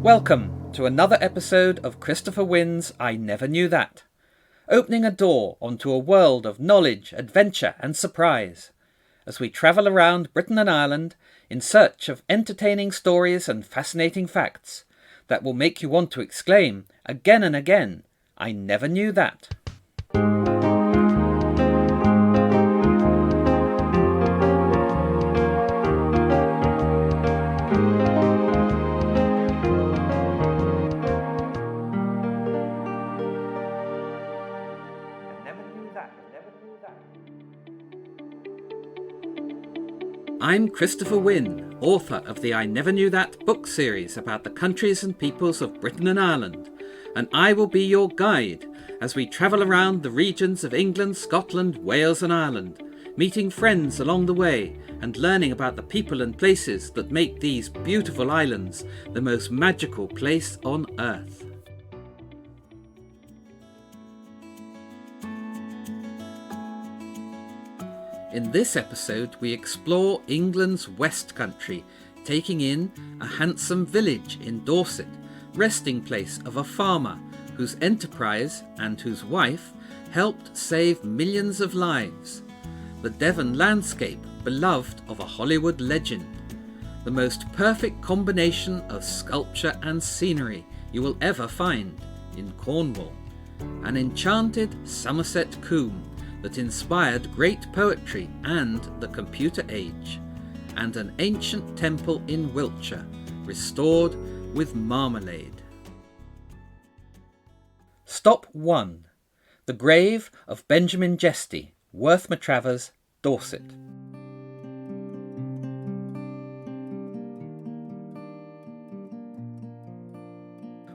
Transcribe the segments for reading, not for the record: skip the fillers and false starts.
Welcome to another episode of Christopher Winn's I Never Knew That, opening a door onto a world of knowledge, adventure and surprise, as we travel around Britain and Ireland in search of entertaining stories and fascinating facts that will make you want to exclaim again and again, I never knew that. I'm Christopher Winn, author of the I Never Knew That book series about the countries and peoples of Britain and Ireland, and I will be your guide as we travel around the regions of England, Scotland, Wales and Ireland, meeting friends along the way and learning about the people and places that make these beautiful islands the most magical place on earth. In this episode, we explore England's West Country, taking in a handsome village in Dorset, resting place of a farmer whose enterprise and whose wife helped save millions of lives. The Devon landscape, beloved of a Hollywood legend. The most perfect combination of sculpture and scenery you will ever find in Cornwall. An enchanted Somerset combe that inspired great poetry and the computer age, and an ancient temple in Wiltshire, restored with marmalade. Stop 1. The grave of Benjamin Jesty, Worth-Matravers, Dorset.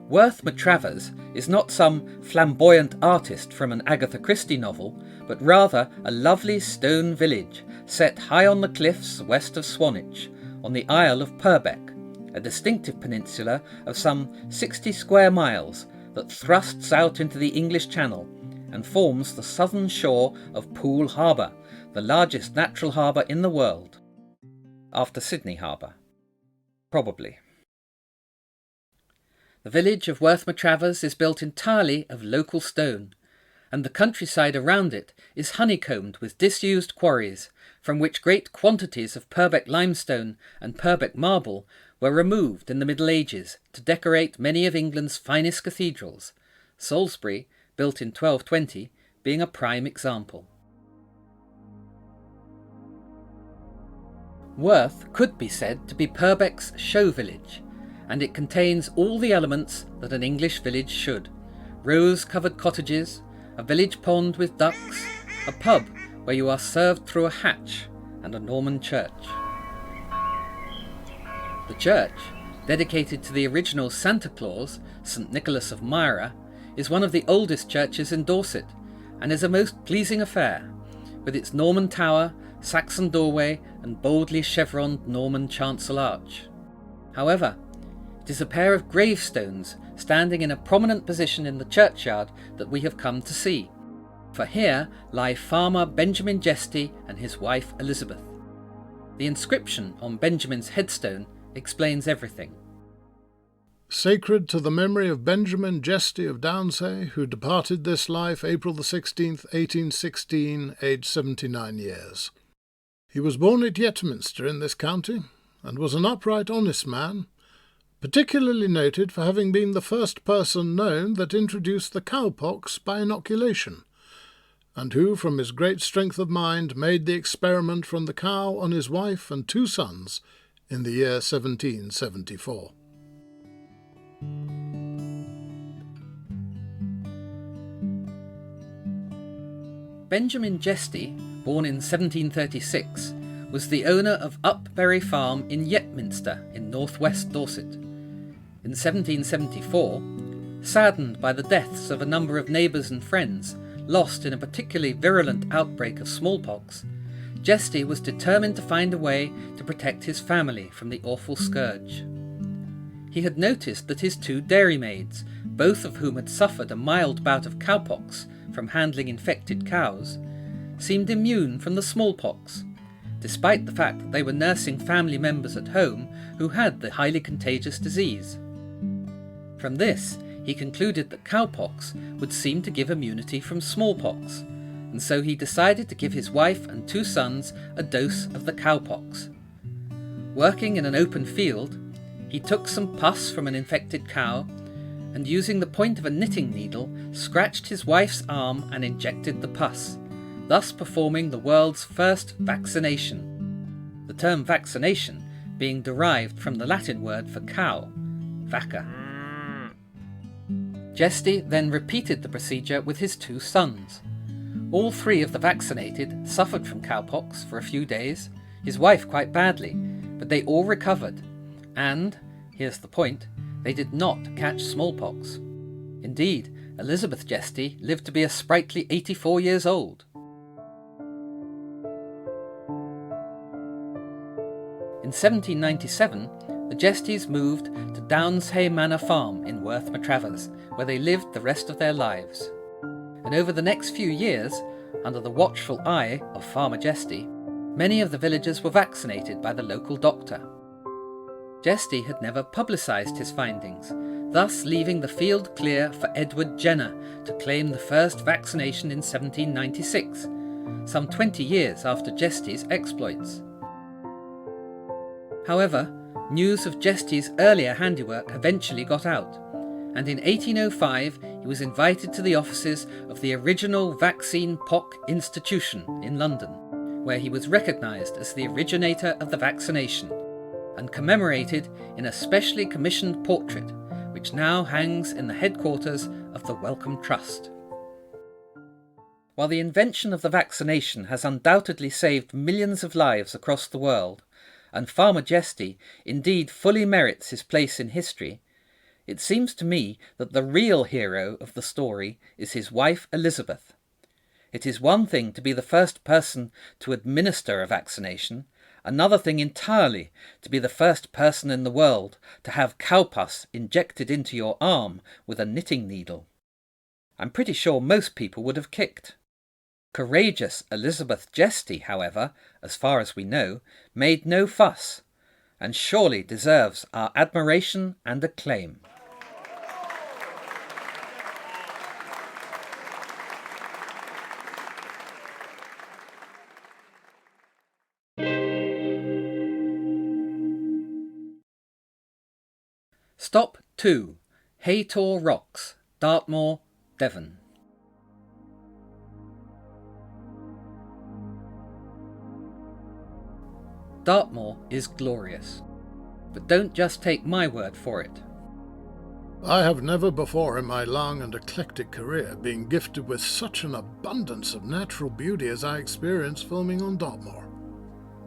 Worth-Matravers is not some flamboyant artist from an Agatha Christie novel, but rather a lovely stone village set high on the cliffs west of Swanage, on the Isle of Purbeck, a distinctive peninsula of some 60 square miles that thrusts out into the English Channel and forms the southern shore of Poole Harbour, the largest natural harbour in the world. After Sydney Harbour. Probably. The village of Worth-Matravers is built entirely of local stone, and the countryside around it is honeycombed with disused quarries, from which great quantities of Purbeck limestone and Purbeck marble were removed in the Middle Ages to decorate many of England's finest cathedrals, Salisbury, built in 1220, being a prime example. Worth could be said to be Purbeck's show village, and it contains all the elements that an English village should. Rose-covered cottages, a village pond with ducks, a pub where you are served through a hatch, and a Norman church. The church, dedicated to the original Santa Claus, St. Nicholas of Myra, is one of the oldest churches in Dorset, and is a most pleasing affair, with its Norman tower, Saxon doorway and boldly chevroned Norman chancel arch. However, it is a pair of gravestones standing in a prominent position in the churchyard that we have come to see, for here lie farmer Benjamin Jesty and his wife Elizabeth. The inscription on Benjamin's headstone explains everything. Sacred to the memory of Benjamin Jesty of Downsay, who departed this life April the 16th, 1816, aged 79 years. He was born at Yetminster in this county, and was an upright, honest man, particularly noted for having been the first person known that introduced the cowpox by inoculation, and who, from his great strength of mind, made the experiment from the cow on his wife and 2 sons in the year 1774. Benjamin Jesty, born in 1736, was the owner of Upbury Farm in Yetminster in northwest Dorset. In 1774, saddened by the deaths of a number of neighbours and friends lost in a particularly virulent outbreak of smallpox, Jesty was determined to find a way to protect his family from the awful scourge. He had noticed that his 2 dairymaids, both of whom had suffered a mild bout of cowpox from handling infected cows, seemed immune from the smallpox, despite the fact that they were nursing family members at home who had the highly contagious disease. From this, he concluded that cowpox would seem to give immunity from smallpox, and so he decided to give his wife and 2 sons a dose of the cowpox. Working in an open field, he took some pus from an infected cow, and using the point of a knitting needle, scratched his wife's arm and injected the pus, thus performing the world's first vaccination. The term vaccination being derived from the Latin word for cow, vacca. Jesty then repeated the procedure with his 2 sons. All 3 of the vaccinated suffered from cowpox for a few days, his wife quite badly, but they all recovered, and, here's the point, they did not catch smallpox. Indeed, Elizabeth Jesty lived to be a sprightly 84 years old. In 1797, the Jestys moved to Downshay Manor Farm in Worth Matravers, where they lived the rest of their lives. And over the next few years, under the watchful eye of Farmer Jesty, many of the villagers were vaccinated by the local doctor. Jesty had never publicised his findings, thus leaving the field clear for Edward Jenner to claim the first vaccination in 1796, some 20 years after Jesty's exploits. However, news of Jesty's earlier handiwork eventually got out, and in 1805 he was invited to the offices of the original Vaccine Pock Institution in London, where he was recognised as the originator of the vaccination, and commemorated in a specially commissioned portrait, which now hangs in the headquarters of the Wellcome Trust. While the invention of the vaccination has undoubtedly saved millions of lives across the world, and Farmer Jesty indeed fully merits his place in history, it seems to me that the real hero of the story is his wife Elizabeth. It is one thing to be the first person to administer a vaccination, another thing entirely to be the first person in the world to have cowpus injected into your arm with a knitting needle. I'm pretty sure most people would have kicked. Courageous Elizabeth Jesty, however, as far as we know, made no fuss, and surely deserves our admiration and acclaim. Stop 2. Haytor Rocks, Dartmoor, Devon. Dartmoor is glorious, but don't just take my word for it. I have never before in my long and eclectic career been gifted with such an abundance of natural beauty as I experienced filming on Dartmoor.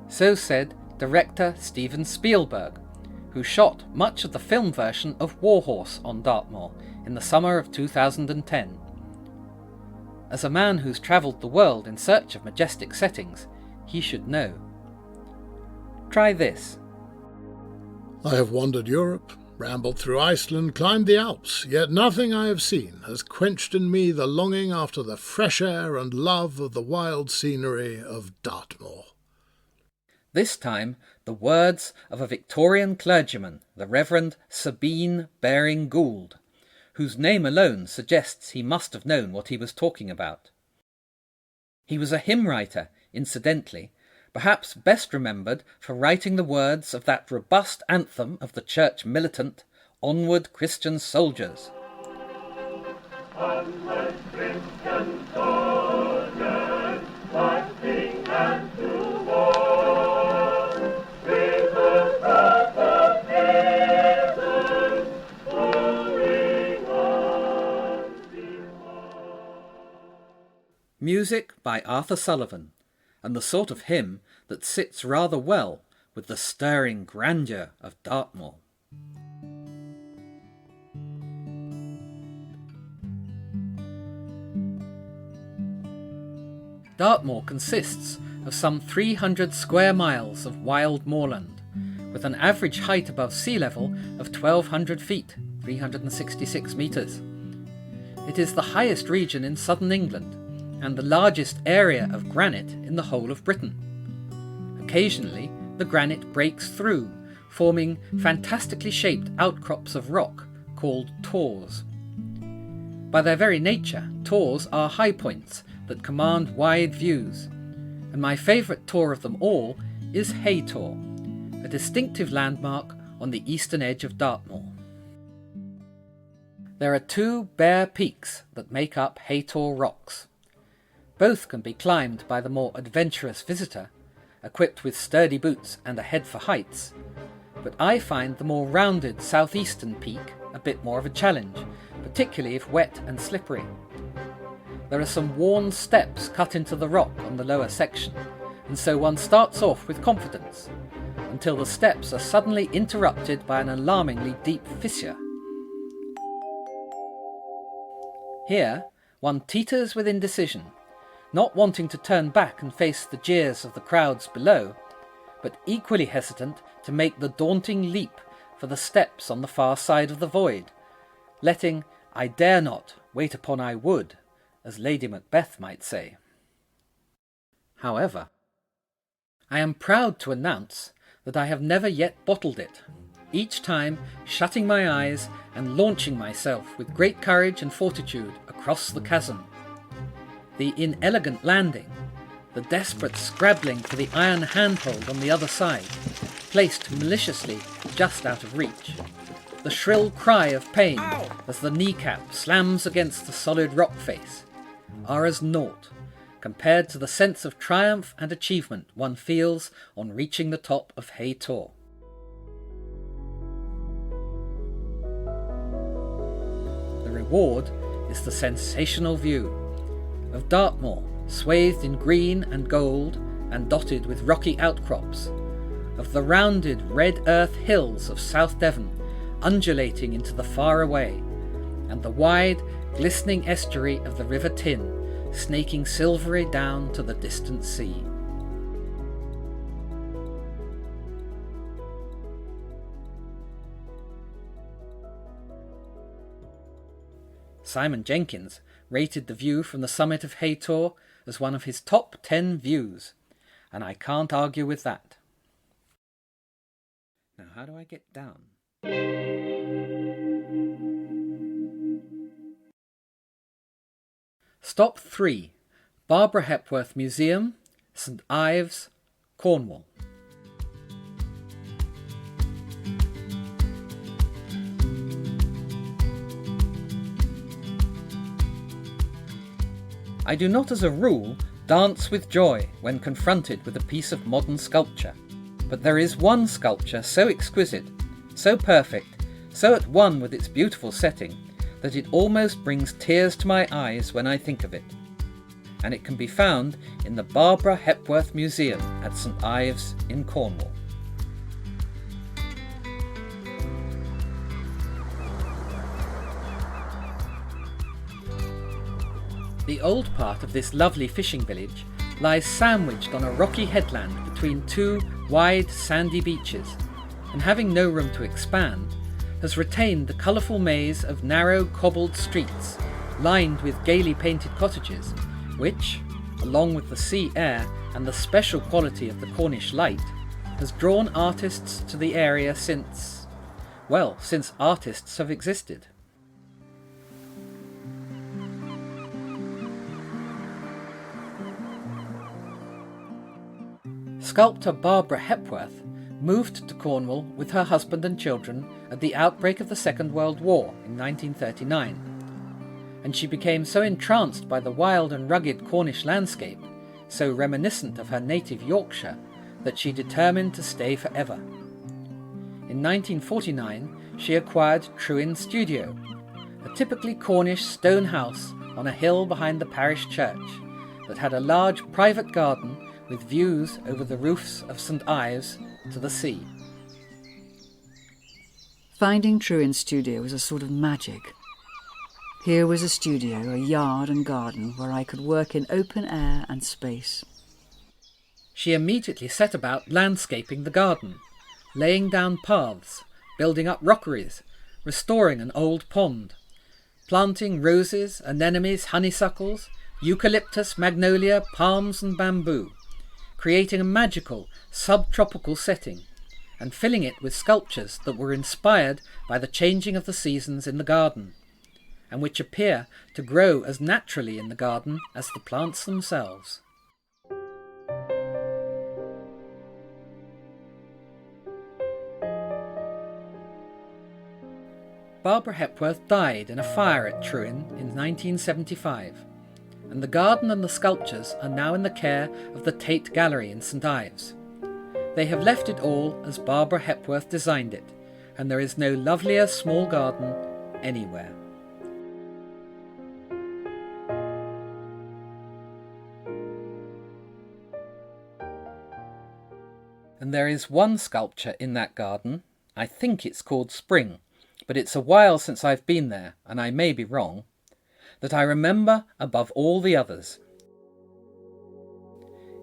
So said director Steven Spielberg, who shot much of the film version of Warhorse on Dartmoor in the summer of 2010. As a man who's travelled the world in search of majestic settings, he should know. Try this. I have wandered Europe, rambled through Iceland, climbed the Alps, yet nothing I have seen has quenched in me the longing after the fresh air and love of the wild scenery of Dartmoor. This time, the words of a Victorian clergyman, the Reverend Sabine Baring-Gould, whose name alone suggests he must have known what he was talking about. He was a hymn writer, incidentally, perhaps best remembered for writing the words of that robust anthem of the church militant, Onward Christian Soldiers. Onward Christian soldiers, marching and to war, with the cross of heaven, pouring on before. Music by Arthur Sullivan, and the sort of hymn that sits rather well with the stirring grandeur of Dartmoor. Dartmoor consists of some 300 square miles of wild moorland, with an average height above sea level of 1,200 feet, 366 metres. It is the highest region in southern England, and the largest area of granite in the whole of Britain. Occasionally, the granite breaks through, forming fantastically shaped outcrops of rock called tors. By their very nature, tors are high points that command wide views, and my favourite tor of them all is Hay Tor, a distinctive landmark on the eastern edge of Dartmoor. There are two bare peaks that make up Hay Tor Rocks. Both can be climbed by the more adventurous visitor, equipped with sturdy boots and a head for heights, but I find the more rounded southeastern peak a bit more of a challenge, particularly if wet and slippery. There are some worn steps cut into the rock on the lower section, and so one starts off with confidence, until the steps are suddenly interrupted by an alarmingly deep fissure. Here, one teeters with indecision, not wanting to turn back and face the jeers of the crowds below, but equally hesitant to make the daunting leap for the steps on the far side of the void, letting "I dare not, wait upon I would," as Lady Macbeth might say. However, I am proud to announce that I have never yet bottled it, each time shutting my eyes and launching myself with great courage and fortitude across the chasm. The inelegant landing, the desperate scrabbling for the iron handhold on the other side, placed maliciously just out of reach, the shrill cry of pain as the kneecap slams against the solid rock face, are as naught compared to the sense of triumph and achievement one feels on reaching the top of Hay Tor. The reward is the sensational view of Dartmoor, swathed in green and gold and dotted with rocky outcrops, of the rounded red earth hills of South Devon undulating into the far away, and the wide, glistening estuary of the River Tyn snaking silvery down to the distant sea. Simon Jenkins rated the view from the summit of Hay Tor as one of his top 10 views, and I can't argue with that. Now, how do I get down? Stop 3. Barbara Hepworth Museum, St Ives, Cornwall. I do not as a rule dance with joy when confronted with a piece of modern sculpture, but there is one sculpture so exquisite, so perfect, so at one with its beautiful setting, that it almost brings tears to my eyes when I think of it. And it can be found in the Barbara Hepworth Museum at St Ives in Cornwall. The old part of this lovely fishing village lies sandwiched on a rocky headland between two wide sandy beaches, and having no room to expand, has retained the colourful maze of narrow cobbled streets lined with gaily painted cottages, which, along with the sea air and the special quality of the Cornish light, has drawn artists to the area since artists have existed. Sculptor Barbara Hepworth moved to Cornwall with her husband and children at the outbreak of the Second World War in 1939, and she became so entranced by the wild and rugged Cornish landscape, so reminiscent of her native Yorkshire, that she determined to stay forever. In 1949 she acquired Trewin Studio, a typically Cornish stone house on a hill behind the parish church that had a large private garden with views over the roofs of St Ives to the sea. Finding Trewin Studio was a sort of magic. Here was a studio, a yard and garden where I could work in open air and space. She immediately set about landscaping the garden, laying down paths, building up rockeries, restoring an old pond, planting roses, anemones, honeysuckles, eucalyptus, magnolia, palms and bamboo, creating a magical subtropical setting, and filling it with sculptures that were inspired by the changing of the seasons in the garden, and which appear to grow as naturally in the garden as the plants themselves. Barbara Hepworth died in a fire at Trewin in 1975, and the garden and the sculptures are now in the care of the Tate Gallery in St Ives. They have left it all as Barbara Hepworth designed it, and there is no lovelier small garden anywhere. And there is one sculpture in that garden, I think it's called Spring, but it's a while since I've been there, and I may be wrong, that I remember above all the others.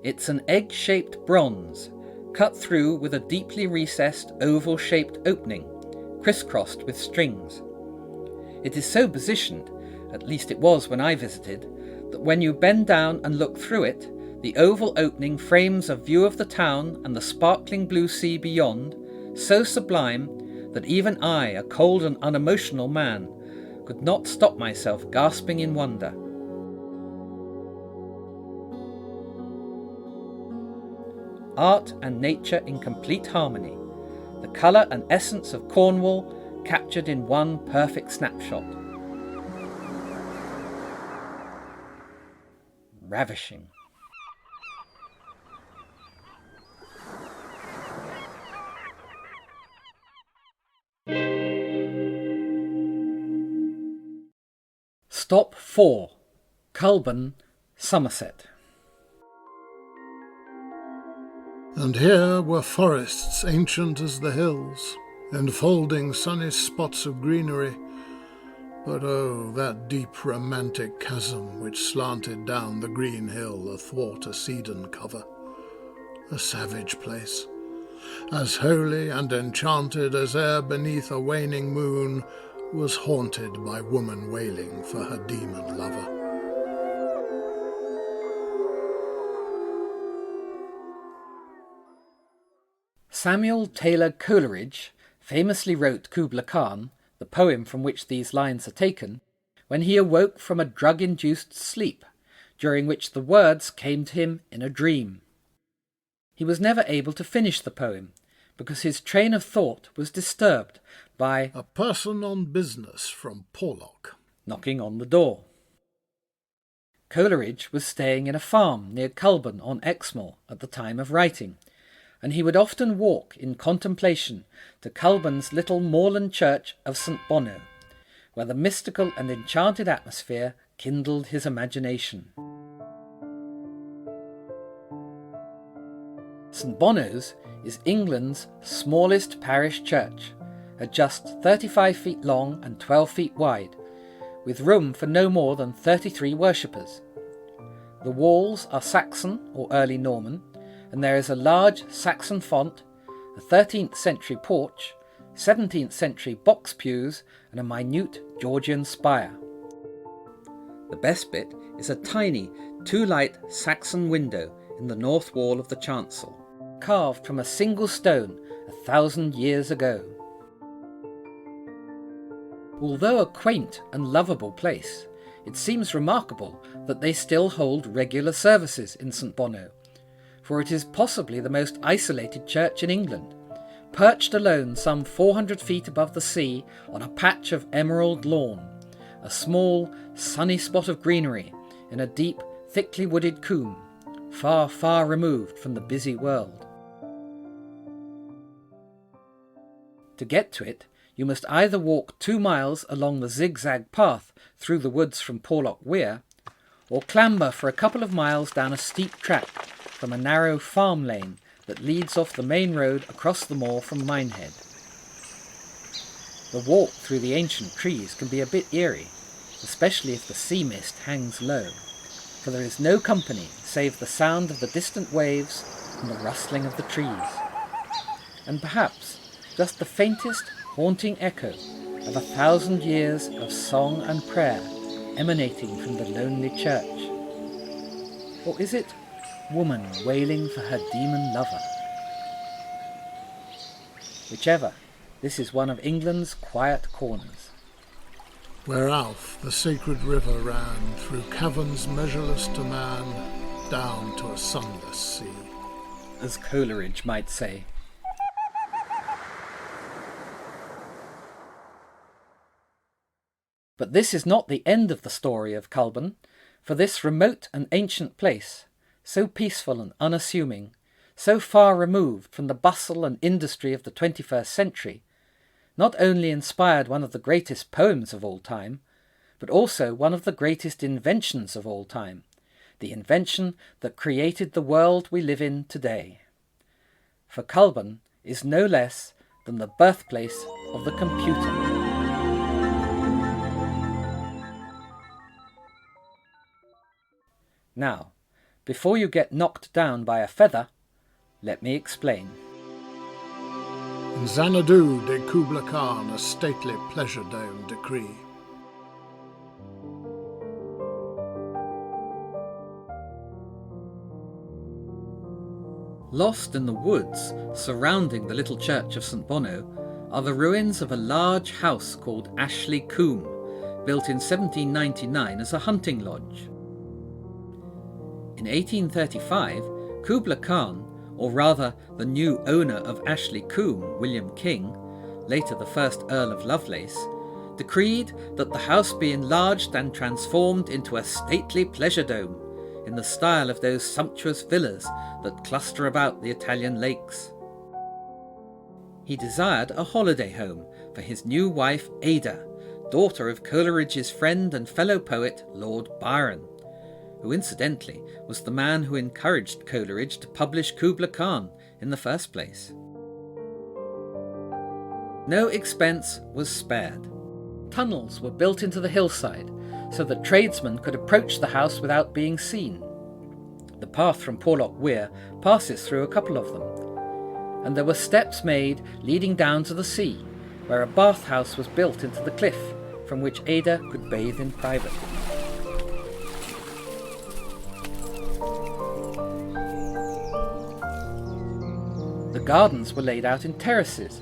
It's an egg-shaped bronze, cut through with a deeply recessed oval-shaped opening, crisscrossed with strings. It is so positioned, at least it was when I visited, that when you bend down and look through it, the oval opening frames a view of the town and the sparkling blue sea beyond, so sublime that even I, a cold and unemotional man, could not stop myself gasping in wonder. Art and nature in complete harmony, the colour and essence of Cornwall captured in one perfect snapshot. Ravishing. Stop 4. Culburn, Somerset. And here were forests ancient as the hills, enfolding sunny spots of greenery. But oh, that deep romantic chasm which slanted down the green hill athwart a cedarn cover. A savage place, as holy and enchanted as e'er beneath a waning moon was haunted by woman wailing for her demon lover. Samuel Taylor Coleridge famously wrote Kubla Khan, the poem from which these lines are taken, when he awoke from a drug-induced sleep, during which the words came to him in a dream. He was never able to finish the poem, because his train of thought was disturbed by a person on business from Porlock knocking on the door. Coleridge was staying in a farm near Culburn on Exmoor at the time of writing, and he would often walk in contemplation to Culburn's little moorland church of St Bono, where the mystical and enchanted atmosphere kindled his imagination. St Bono's is England's smallest parish church, at just 35 feet long and 12 feet wide, with room for no more than 33 worshippers. The walls are Saxon or early Norman, and there is a large Saxon font, a 13th century porch, 17th century box pews, and a minute Georgian spire. The best bit is a tiny two-light Saxon window in the north wall of the chancel, carved from a single stone 1,000 years ago. Although a quaint and lovable place, it seems remarkable that they still hold regular services in St Bono, for it is possibly the most isolated church in England, perched alone some 400 feet above the sea on a patch of emerald lawn, a small, sunny spot of greenery in a deep, thickly wooded combe, far, far removed from the busy world. To get to it, you must either walk 2 miles along the zigzag path through the woods from Porlock Weir, or clamber for a couple of miles down a steep track from a narrow farm lane that leads off the main road across the moor from Minehead. The walk through the ancient trees can be a bit eerie, especially if the sea mist hangs low, for there is no company save the sound of the distant waves and the rustling of the trees, and perhaps just the faintest haunting echo of 1,000 years of song and prayer emanating from the lonely church. Or is it woman wailing for her demon lover? Whichever, this is one of England's quiet corners. Where Alf, the sacred river, ran through caverns measureless to man, down to a sunless sea. As Coleridge might say. But this is not the end of the story of Culben, for this remote and ancient place, so peaceful and unassuming, so far removed from the bustle and industry of the 21st century, not only inspired one of the greatest poems of all time, but also one of the greatest inventions of all time, the invention that created the world we live in today. For Culben is no less than the birthplace of the computer. Now, before you get knocked down by a feather, let me explain. In Xanadu did Kubla Khan a stately pleasure dome decree. Lost in the woods surrounding the little church of St. Bono are the ruins of a large house called Ashley Combe, built in 1799 as a hunting lodge. In 1835, Kubla Khan, or rather the new owner of Ashley Combe, William King, later the first Earl of Lovelace, decreed that the house be enlarged and transformed into a stately pleasure dome, in the style of those sumptuous villas that cluster about the Italian lakes. He desired a holiday home for his new wife Ada, daughter of Coleridge's friend and fellow poet Lord Byron, who incidentally was the man who encouraged Coleridge to publish Kubla Khan in the first place. No expense was spared. Tunnels were built into the hillside so that tradesmen could approach the house without being seen. The path from Porlock Weir passes through a couple of them, and there were steps made leading down to the sea, where a bathhouse was built into the cliff, from which Ada could bathe in private. The gardens were laid out in terraces,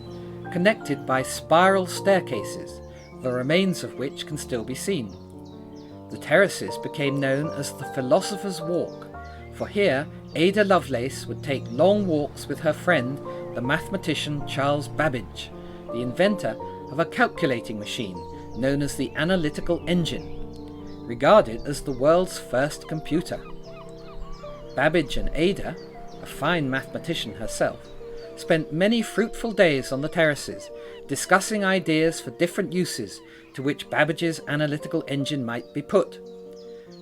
connected by spiral staircases, the remains of which can still be seen. The terraces became known as the Philosopher's Walk, for here Ada Lovelace would take long walks with her friend, the mathematician Charles Babbage, the inventor of a calculating machine known as the analytical engine, regarded as the world's first computer. Babbage and Ada, a fine mathematician herself, spent many fruitful days on the terraces, discussing ideas for different uses to which Babbage's analytical engine might be put.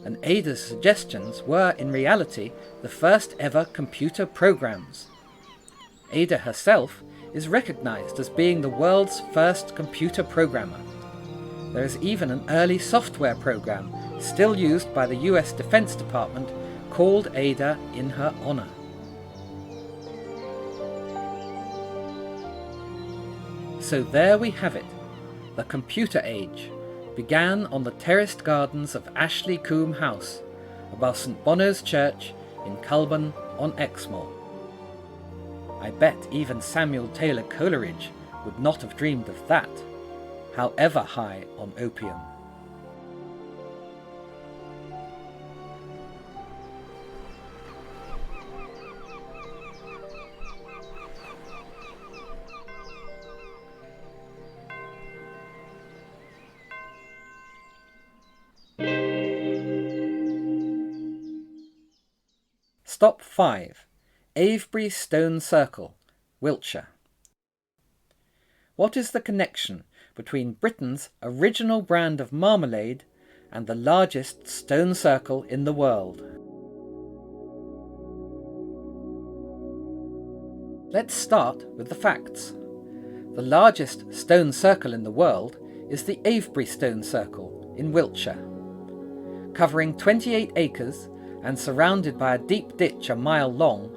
And Ada's suggestions were, in reality, the first ever computer programs. Ada herself is recognized as being the world's first computer programmer. There is even an early software program, still used by the US Defense Department, called Ada in her honor. So there we have it. The computer age began on the terraced gardens of Ashley Combe House, above St. Bono's Church in Culben on Exmoor. I bet even Samuel Taylor Coleridge would not have dreamed of that, however high on opium. Stop 5. Avebury Stone Circle, Wiltshire. What is the connection between Britain's original brand of marmalade and the largest stone circle in the world? Let's start with the facts. The largest stone circle in the world is the Avebury Stone Circle in Wiltshire. Covering 28 acres and surrounded by a deep ditch a mile long,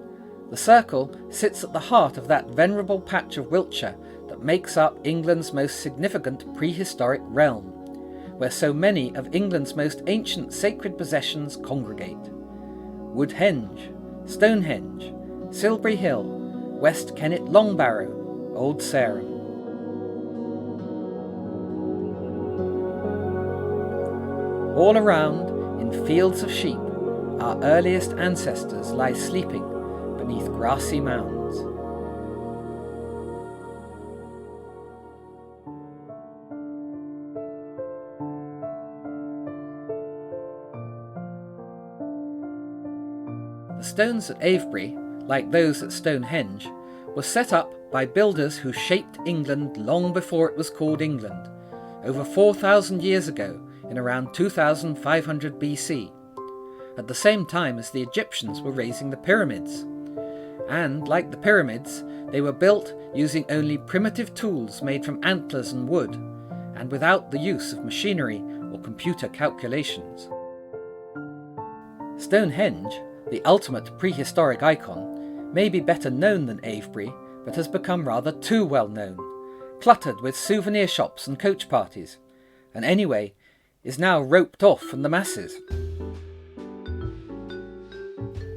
the circle sits at the heart of that venerable patch of Wiltshire that makes up England's most significant prehistoric realm, where so many of England's most ancient sacred possessions congregate. Woodhenge, Stonehenge, Silbury Hill, West Kennet Longbarrow, Old Sarum. All around, in fields of sheep, our earliest ancestors lie sleeping beneath grassy mounds. The stones at Avebury, like those at Stonehenge, were set up by builders who shaped England long before it was called England, over 4,000 years ago in around 2500 BC, at the same time as the Egyptians were raising the pyramids. And, like the pyramids, they were built using only primitive tools made from antlers and wood, and without the use of machinery or computer calculations. Stonehenge, the ultimate prehistoric icon, may be better known than Avebury, but has become rather too well known, cluttered with souvenir shops and coach parties, and anyway, is now roped off from the masses.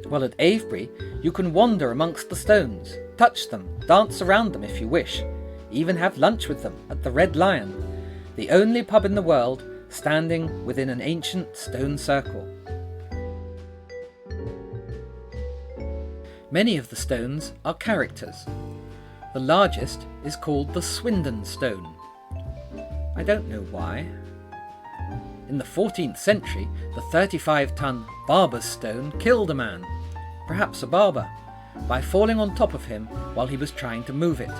While at Avebury, you can wander amongst the stones, touch them, dance around them if you wish, even have lunch with them at the Red Lion, the only pub in the world standing within an ancient stone circle. Many of the stones are characters. The largest is called the Swindon Stone. I don't know why. In the 14th century, the 35-ton Barber's Stone killed a man, perhaps a barber, by falling on top of him while he was trying to move it.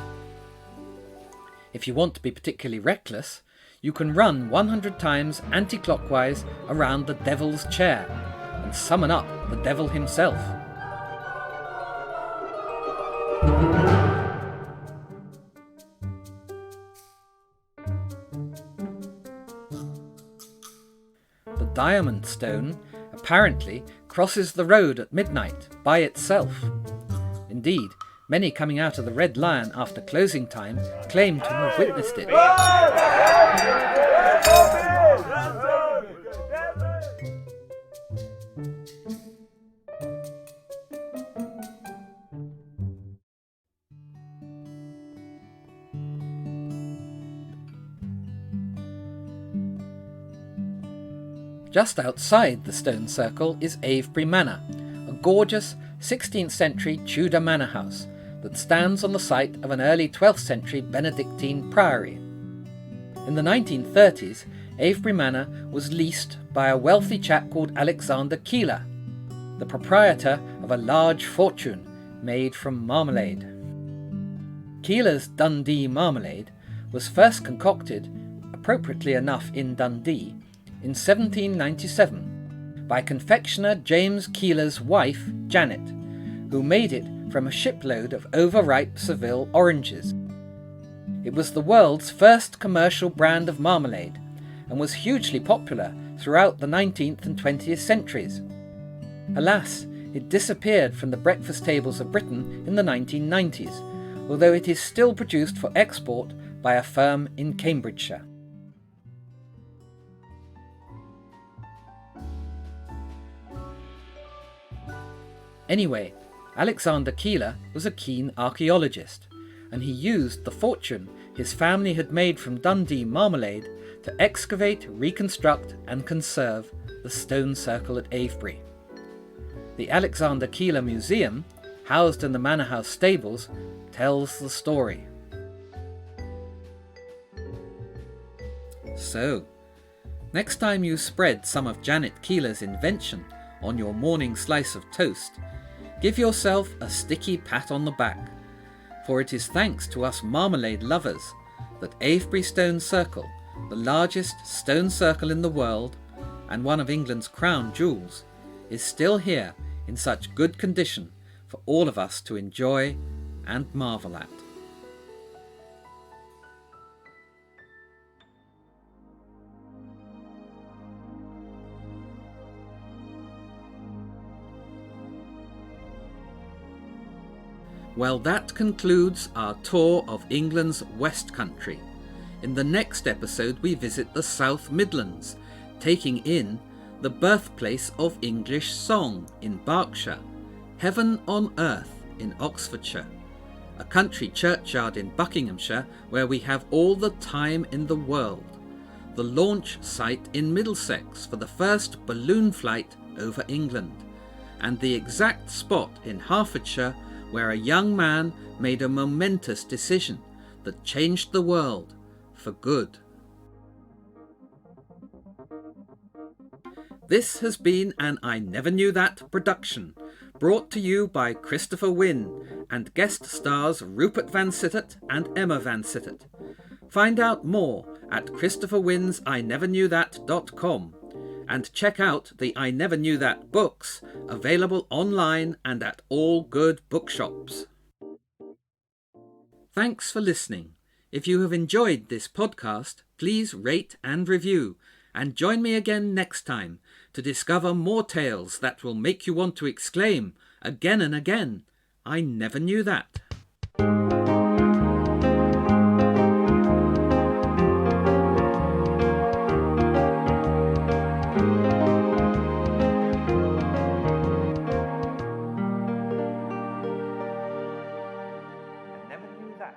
If you want to be particularly reckless, you can run 100 times anti-clockwise around the Devil's Chair and summon up the devil himself. The Diamond Stone apparently crosses the road at midnight by itself. Indeed, many coming out of the Red Lion after closing time claim to have witnessed it. Just outside the stone circle is Avebury Manor, a gorgeous 16th century Tudor manor house that stands on the site of an early 12th century Benedictine priory. In the 1930s, Avebury Manor was leased by a wealthy chap called Alexander Keeler, the proprietor of a large fortune made from marmalade. Keeler's Dundee marmalade was first concocted, appropriately enough in Dundee, in 1797 by confectioner James Keeler's wife, Janet, who made it from a shipload of overripe Seville oranges. It was the world's first commercial brand of marmalade and was hugely popular throughout the 19th and 20th centuries. Alas, it disappeared from the breakfast tables of Britain in the 1990s, although it is still produced for export by a firm in Cambridgeshire. Anyway, Alexander Keeler was a keen archaeologist, and he used the fortune his family had made from Dundee marmalade to excavate, reconstruct and conserve the stone circle at Avebury. The Alexander Keeler Museum, housed in the manor house stables, tells the story. So, next time you spread some of Janet Keeler's invention on your morning slice of toast, give yourself a sticky pat on the back, for it is thanks to us marmalade lovers that Avebury Stone Circle, the largest stone circle in the world and one of England's crown jewels, is still here in such good condition for all of us to enjoy and marvel at. Well, that concludes our tour of England's West Country. In the next episode we visit the South Midlands, taking in the birthplace of English song in Berkshire, Heaven on Earth in Oxfordshire, a country churchyard in Buckinghamshire where we have all the time in the world, the launch site in Middlesex for the first balloon flight over England, and the exact spot in Hertfordshire where a young man made a momentous decision that changed the world for good. This has been an I Never Knew That production, brought to you by Christopher Winn and guest stars Rupert Van Sittert and Emma Van Sittert. Find out more at Christopher Winn's INeverKnewThat.com and check out the I Never Knew That books, available online and at all good bookshops. Thanks for listening. If you have enjoyed this podcast, please rate and review, and join me again next time to discover more tales that will make you want to exclaim again and again, I never knew that. I never knew that.